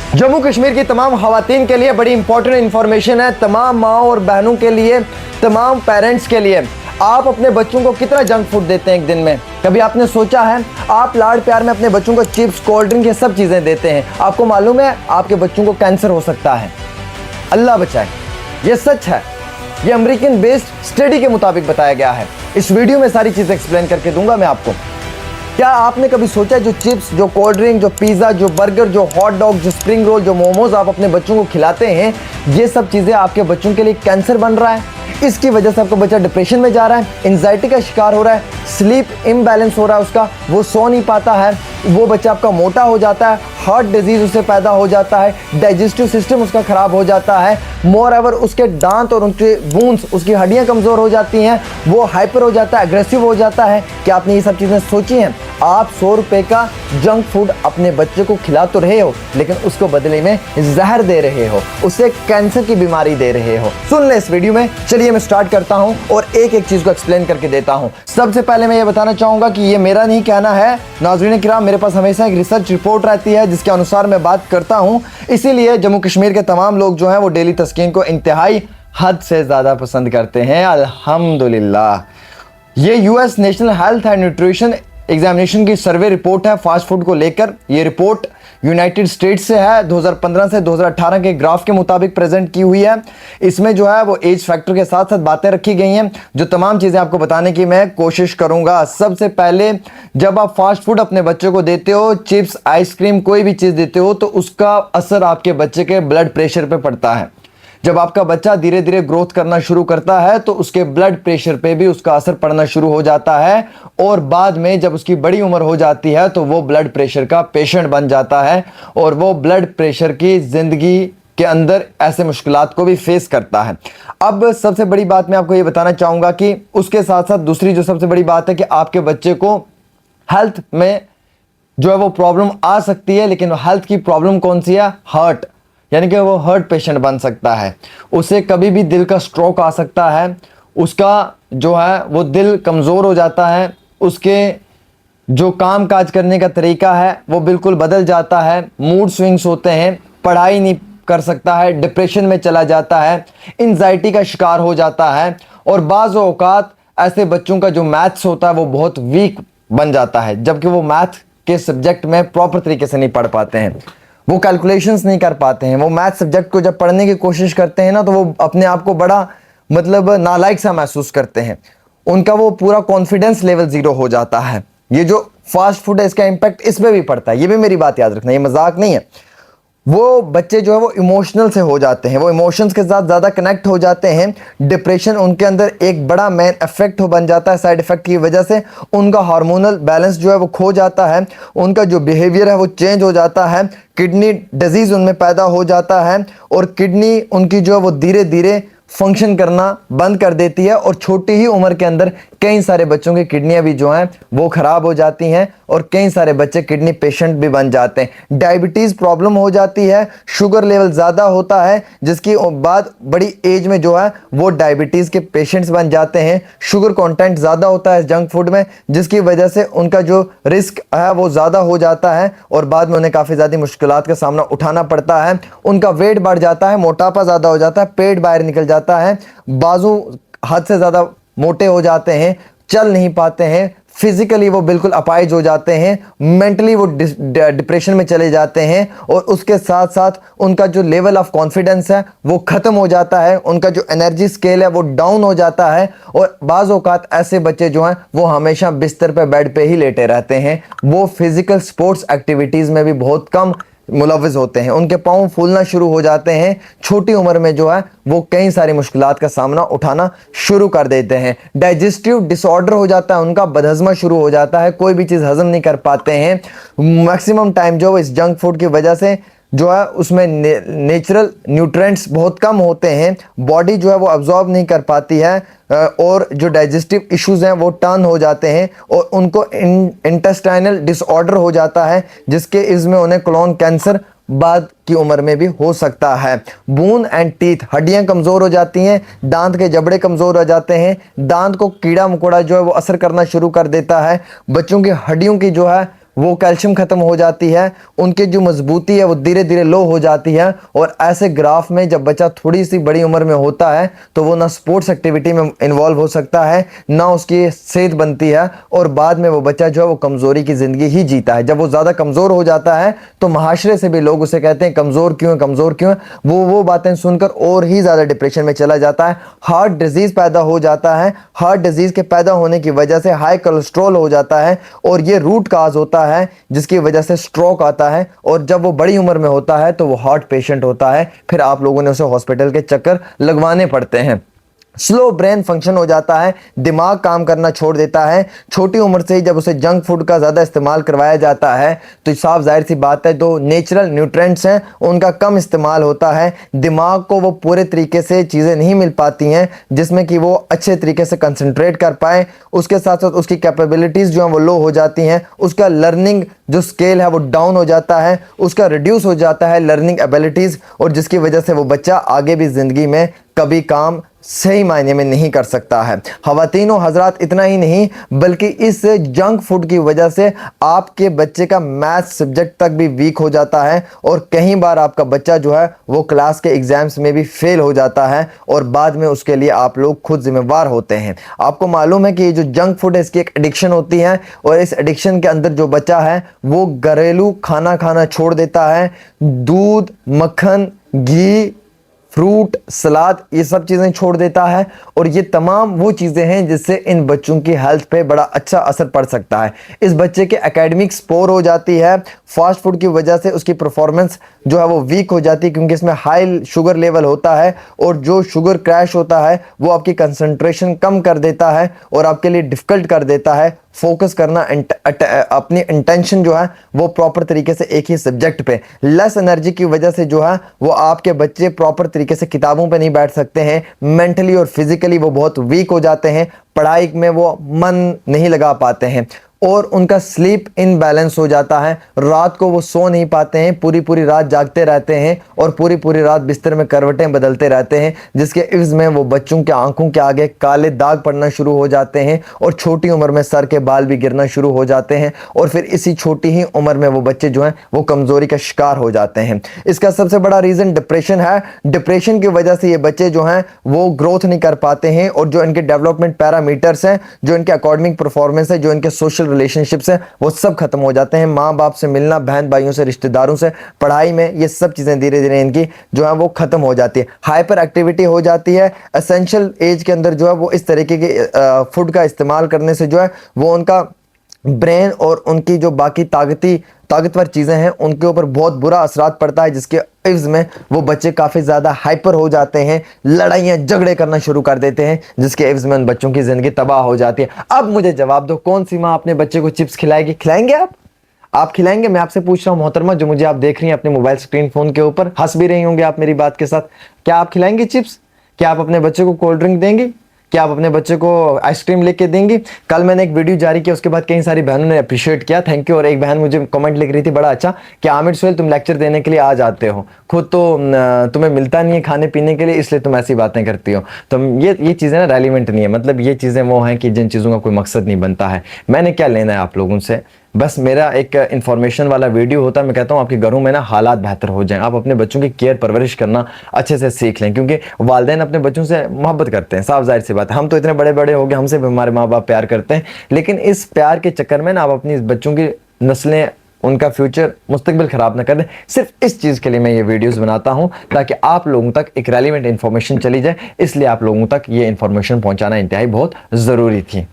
जम्मू कश्मीर की तमाम खवातीन के लिए बड़ी इंपॉर्टेंट इन्फॉर्मेशन है, तमाम माओ और बहनों के लिए, तमाम पेरेंट्स के लिए। आप अपने बच्चों को कितना जंक फूड देते हैं एक दिन में? कभी आपने सोचा है? आप लाड़ प्यार में अपने बच्चों को चिप्स, कोल्ड ड्रिंक, ये सब चीज़ें देते हैं। आपको मालूम है आपके बच्चों को कैंसर हो सकता है। अल्लाह बचाए, ये सच है। ये अमेरिकन बेस्ड स्टडी के मुताबिक बताया गया है। इस वीडियो में सारी चीज़ें एक्सप्लेन करके दूंगा मैं आपको। क्या आपने कभी सोचा जो चिप्स, जो कोल्ड ड्रिंक, जो पिज़्ज़ा, जो बर्गर, जो हॉट डॉग, जो स्प्रिंग रोल, जो मोमोज आप अपने बच्चों को खिलाते हैं, ये सब चीज़ें आपके बच्चों के लिए कैंसर बन रहा है। इसकी वजह से आपका बच्चा डिप्रेशन में जा रहा है, एंजाइटी का शिकार हो रहा है, स्लीप इम्बैलेंस हो रहा है उसका, वो सो नहीं पाता है, वो बच्चा आपका मोटा हो जाता है, हार्ट डिजीज उससे पैदा हो जाता है, डाइजेस्टिव सिस्टम उसका खराब हो जाता है, मोर एवर उसके दांत और उनके बोन्स, उसकी हड्डियां कमज़ोर हो जाती हैं, वो हाइपर हो जाता है, अग्रेसिव हो जाता है। क्या आपने ये सब चीज़ें सोची हैं? आप 100 रुपए का जंक फूड अपने बच्चे को खिला तो रहे हो, लेकिन उसको बदले में जहर दे रहे हो, उसे कैंसर की बीमारी दे रहे हो। सुन ले इस वीडियो में। चलिए मैं स्टार्ट करता हूं और एक एक चीज को एक्सप्लेन करके देता हूं। सबसे पहले मैं ये बताना चाहूंगा कि ये मेरा नहीं कहना है नाज़रीन किराम, मेरे पास हमेशा एक रिसर्च रिपोर्ट रहती है जिसके अनुसार मैं बात करता हूं। इसीलिए जम्मू कश्मीर के तमाम लोग जो हैं वो डेली तस्कीन को इंतहाई हद से ज़्यादा पसंद करते हैं, अल्हम्दुलिल्लाह। ये US national health and nutrition examination की सर्वे रिपोर्ट है फास्ट फूड को लेकर। ये रिपोर्ट यूनाइटेड स्टेट्स से है, 2015 से 2018 के ग्राफ के मुताबिक प्रेजेंट की हुई है। इसमें जो है वो एज फैक्टर के साथ साथ बातें रखी गई हैं, जो तमाम चीज़ें आपको बताने की मैं कोशिश करूंगा। सबसे पहले, जब आप फास्ट फूड अपने बच्चे को देते हो, चिप्स, आइसक्रीम, कोई भी चीज़ देते हो, तो उसका असर आपके बच्चे के ब्लड प्रेशर पर पड़ता है। जब आपका बच्चा धीरे धीरे ग्रोथ करना शुरू करता है तो उसके ब्लड प्रेशर पे भी उसका असर पड़ना शुरू हो जाता है, और बाद में जब उसकी बड़ी उम्र हो जाती है तो वो ब्लड प्रेशर का पेशेंट बन जाता है, और वो ब्लड प्रेशर की जिंदगी के अंदर ऐसे मुश्किलात को भी फेस करता है। अब सबसे बड़ी बात मैं आपको ये बताना चाहूँगा कि उसके साथ साथ दूसरी जो सबसे बड़ी बात है कि आपके बच्चे को हेल्थ में जो है वो प्रॉब्लम आ सकती है, लेकिन हेल्थ की प्रॉब्लम कौन सी है? हार्ट, यानी कि वो हार्ट पेशेंट बन सकता है। उसे कभी भी दिल का स्ट्रोक आ सकता है, उसका जो है वो दिल कमज़ोर हो जाता है, उसके जो काम काज करने का तरीका है वो बिल्कुल बदल जाता है, मूड स्विंग्स होते हैं, पढ़ाई नहीं कर सकता है, डिप्रेशन में चला जाता है, एंजाइटी का शिकार हो जाता है, और बाज़ औक़ात ऐसे बच्चों का जो मैथ्स होता है वो बहुत वीक बन जाता है, जबकि वो मैथ के सब्जेक्ट में प्रॉपर तरीके से नहीं पढ़ पाते हैं, वो कैलकुलेशंस नहीं कर पाते हैं। वो मैथ सब्जेक्ट को जब पढ़ने की कोशिश करते हैं ना, तो वो अपने आप को बड़ा मतलब नालायक सा महसूस करते हैं, उनका वो पूरा कॉन्फिडेंस लेवल ज़ीरो हो जाता है। ये जो फास्ट फूड है इसका इम्पैक्ट इस पर भी पड़ता है, ये भी मेरी बात याद रखना, ये मजाक नहीं है। वो बच्चे जो है वो इमोशनल से हो जाते हैं, वो इमोशंस के साथ ज़्यादा कनेक्ट हो जाते हैं, डिप्रेशन उनके अंदर एक बड़ा मेन इफेक्ट हो बन जाता है। साइड इफेक्ट की वजह से उनका हार्मोनल बैलेंस जो है वो खो जाता है, उनका जो बिहेवियर है वो चेंज हो जाता है, किडनी डिजीज़ उनमें पैदा हो जाता है, और किडनी उनकी जो है वो धीरे धीरे फंक्शन करना बंद कर देती है, और छोटी ही उम्र के अंदर कई सारे बच्चों की किडनियां भी जो हैं वो ख़राब हो जाती हैं, और कई सारे बच्चे किडनी पेशेंट भी बन जाते हैं। डायबिटीज़ प्रॉब्लम हो जाती है, शुगर लेवल ज़्यादा होता है, जिसकी बाद बड़ी एज में जो है वो डायबिटीज़ के पेशेंट्स बन जाते हैं। शुगर कंटेंट ज़्यादा होता है जंक फूड में, जिसकी वजह से उनका जो रिस्क है वो ज़्यादा हो जाता है, और बाद में उन्हें काफ़ी ज़्यादा मुश्किलात का सामना उठाना पड़ता है। उनका वेट बढ़ जाता है, मोटापा ज़्यादा हो जाता है, पेट बाहर निकल जाता है, बाजू हद से ज़्यादा मोटे हो जाते हैं, चल नहीं पाते हैं, फिजिकली वो बिल्कुल अपाहिज हो जाते हैं, मेंटली वो डिप्रेशन में चले जाते हैं, और उसके साथ साथ उनका जो लेवल ऑफ कॉन्फिडेंस है वो ख़त्म हो जाता है, उनका जो एनर्जी स्केल है वो डाउन हो जाता है, और बाज़ औक़ात ऐसे बच्चे जो हैं वो हमेशा बिस्तर पे बेड पे ही लेटे रहते हैं, वो फिज़िकल स्पोर्ट्स एक्टिविटीज़ में भी बहुत कम मुलव्वज़ होते हैं, उनके पाँव फूलना शुरू हो जाते हैं, छोटी उम्र में जो है वो कई सारी मुश्किलात का सामना उठाना शुरू कर देते हैं, डाइजेस्टिव डिसऑर्डर हो जाता है, उनका बदहज़मा शुरू हो जाता है, कोई भी चीज़ हज़म नहीं कर पाते हैं। मैक्सिमम टाइम जो इस जंक फूड की वजह से जो है उसमें नेचुरल न्यूट्रिएंट्स बहुत कम होते हैं, बॉडी जो है वो अब्जॉर्ब नहीं कर पाती है, और जो डाइजेस्टिव इश्यूज़ हैं वो टर्न हो जाते हैं, और उनको इंटेस्टाइनल डिसऑर्डर हो जाता है, जिसके इसमें उन्हें कोलोन कैंसर बाद की उम्र में भी हो सकता है। बोन एंड टीथ, हड्डियां कमज़ोर हो जाती हैं, दांत के जबड़े कमज़ोर हो जाते हैं, दांत को कीड़ा मकोड़ा जो है वो असर करना शुरू कर देता है, बच्चों की हड्डियों की जो है वो कैल्शियम खत्म हो जाती है, उनकी जो मजबूती है वो धीरे धीरे लो हो जाती है। और ऐसे ग्राफ में जब बच्चा थोड़ी सी बड़ी उम्र में होता है तो वो ना स्पोर्ट्स एक्टिविटी में इन्वॉल्व हो सकता है, ना उसकी सेहत बनती है, और बाद में वो बच्चा जो है वो कमजोरी की जिंदगी ही जीता है। जब वो ज्यादा कमजोर हो जाता है तो महाशरे से भी लोग उसे कहते हैं कमजोर क्यों है, कमजोर क्यों है। वो बातें सुनकर और ही ज्यादा डिप्रेशन में चला जाता है। हार्ट डिजीज पैदा हो जाता है। हार्ट डिजीज के पैदा होने की वजह से हाई कोलेस्ट्रॉल हो जाता है, और ये रूट काज होता है जिसकी वजह से स्ट्रोक आता है। और जब वो बड़ी उम्र में होता है तो वो हार्ट पेशेंट होता है, फिर आप लोगों ने उसे हॉस्पिटल के चक्कर लगवाने पड़ते हैं। स्लो ब्रेन फंक्शन हो जाता है, दिमाग काम करना छोड़ देता है। छोटी उम्र से ही जब उसे जंक फूड का ज़्यादा इस्तेमाल करवाया जाता है तो साफ जाहिर सी बात है, जो नेचुरल न्यूट्रिएंट्स हैं उनका कम इस्तेमाल होता है। दिमाग को वो पूरे तरीके से चीज़ें नहीं मिल पाती हैं जिसमें कि वो अच्छे तरीके से कंसंट्रेट कर पाए। उसके साथ साथ उसकी कैपेबिलिटीज़ जो हैं वो लो हो जाती हैं। उसका लर्निंग जो स्केल है वो डाउन हो जाता है, उसका रिड्यूस हो जाता है लर्निंग एबिलिटीज़, और जिसकी वजह से वो बच्चा आगे भी ज़िंदगी में कभी काम सही मायने में नहीं कर सकता है। ख़वातीन और हज़रात, इतना ही नहीं बल्कि इस जंक फूड की वजह से आपके बच्चे का मैथ्स सब्जेक्ट तक भी वीक हो जाता है, और कई बार आपका बच्चा जो है वो क्लास के एग्जाम्स में भी फेल हो जाता है, और बाद में उसके लिए आप लोग खुद जिम्मेवार होते हैं। आपको मालूम है कि ये जो जंक फूड है इसकी एक एडिक्शन होती है, और इस एडिक्शन के अंदर जो बच्चा है वो घरेलू खाना खाना छोड़ देता है। दूध, मक्खन, घी, फ्रूट, सलाद, ये सब चीज़ें छोड़ देता है, और ये तमाम वो चीज़ें हैं जिससे इन बच्चों की हेल्थ पे बड़ा अच्छा असर पड़ सकता है। इस बच्चे के एकेडमिक्स पोर हो जाती है। फास्ट फूड की वजह से उसकी परफॉर्मेंस जो है वो वीक हो जाती है, क्योंकि इसमें हाई शुगर लेवल होता है, और जो शुगर क्रैश होता है वो आपकी कंसंट्रेशन कम कर देता है और आपके लिए डिफ़िकल्ट कर देता है फोकस करना, अपनी इंटेंशन जो है वो प्रॉपर तरीके से एक ही सब्जेक्ट पे। लेस एनर्जी की वजह से जो है वो आपके बच्चे प्रॉपर तरीके से किताबों पे नहीं बैठ सकते हैं। मेंटली और फिजिकली वो बहुत वीक हो जाते हैं, पढ़ाई में वो मन नहीं लगा पाते हैं, और उनका स्लीप इनबैलेंस हो जाता है। रात को वो सो नहीं पाते हैं, पूरी पूरी रात जागते रहते हैं, और पूरी पूरी रात बिस्तर में करवटें बदलते रहते हैं, जिसके इव्ज़ में वो बच्चों के आंखों के आगे काले दाग पड़ना शुरू हो जाते हैं, और छोटी उम्र में सर के बाल भी गिरना शुरू हो जाते हैं, और फिर इसी छोटी ही उम्र में वो बच्चे जो हैं वो कमज़ोरी का शिकार हो जाते हैं। इसका सबसे बड़ा रीज़न डिप्रेशन है। डिप्रेशन की वजह से ये बच्चे जो हैं वो ग्रोथ नहीं कर पाते हैं, और जो इनके डेवलपमेंट पैरामीटर्स हैं, जो इनके अकेडमिक परफॉर्मेंस है, जो इनके सोशल रिलेशनशिप्स हैं, वो सब खत्म हो जाते हैं। माँ बाप से मिलना, बहन भाइयों से, रिश्तेदारों से, पढ़ाई में, ये सब चीज़ें धीरे धीरे इनकी जो है वो खत्म हो जाती है। हाइपर एक्टिविटी हो जाती है। एसेंशियल एज के अंदर जो है वो इस तरीके के फूड का इस्तेमाल करने से जो है वो उनका ब्रेन और उनकी जो बाकी ताकतवर चीज़ें हैं उनके ऊपर बहुत बुरा असरात पड़ता है, जिसके इव्ज़ में वो बच्चे काफ़ी ज़्यादा हाइपर हो जाते हैं, लड़ाइयाँ झगड़े करना शुरू कर देते हैं, जिसके इव्ज़ में उन बच्चों की ज़िंदगी तबाह हो जाती है। अब मुझे जवाब दो, कौन सी माँ अपने बच्चे को चिप्स खिलाएगी? खिलाएंगे आप खिलाएंगे? मैं आपसे पूछ रहा हूँ मोहतरमा, जो मुझे आप देख रही हैं अपने मोबाइल स्क्रीन फोन के ऊपर, हंस भी रही होंगे आप मेरी बात के साथ। क्या आप खिलाएंगे चिप्स? क्या आप अपने बच्चे को कोल्ड ड्रिंक देंगे? क्या आप अपने बच्चे को आइसक्रीम लेके देंगे? कल मैंने एक वीडियो जारी किया, उसके बाद कई सारी बहनों ने अप्रिशिएट किया, थैंक यू। और एक बहन मुझे कमेंट लिख रही थी बड़ा अच्छा कि आमिर सुहेल तुम लेक्चर देने के लिए आ जाते हो, खुद तो तुम्हें मिलता नहीं है खाने पीने के लिए, इसलिए तुम ऐसी बातें करती हो। तो ये चीज़ें ना रेलिवेंट नहीं है, मतलब ये चीज़ें वो हैं कि जिन चीज़ों का कोई मकसद नहीं बनता है। मैंने क्या लेना है आप लोगों से? बस मेरा एक इन्फॉर्मेशन वाला वीडियो होता है। मैं कहता हूँ आपके घरों में ना हालात बेहतर हो जाएं, आप अपने बच्चों की केयर परवरिश करना अच्छे से सीख लें, क्योंकि वालिदैन अपने बच्चों से मोहब्बत करते हैं, साफ जाहिर सी बात है। हम तो इतने बड़े बड़े हो गए, हमसे भी हमारे माँ बाप प्यार करते हैं, लेकिन इस प्यार के चक्कर में ना आप अपनी बच्चों की नस्लें, उनका फ्यूचर, मुस्तकबिल ख़राब ना कर दें। सिर्फ इस चीज़ के लिए मैं ये वीडियोस बनाता हूँ ताकि आप लोगों तक एक रेलिवेंट इन्फॉर्मेशन चली जाए, इसलिए आप लोगों तक ये इन्फॉर्मेशन पहुँचाना इंतहाई बहुत ज़रूरी थी।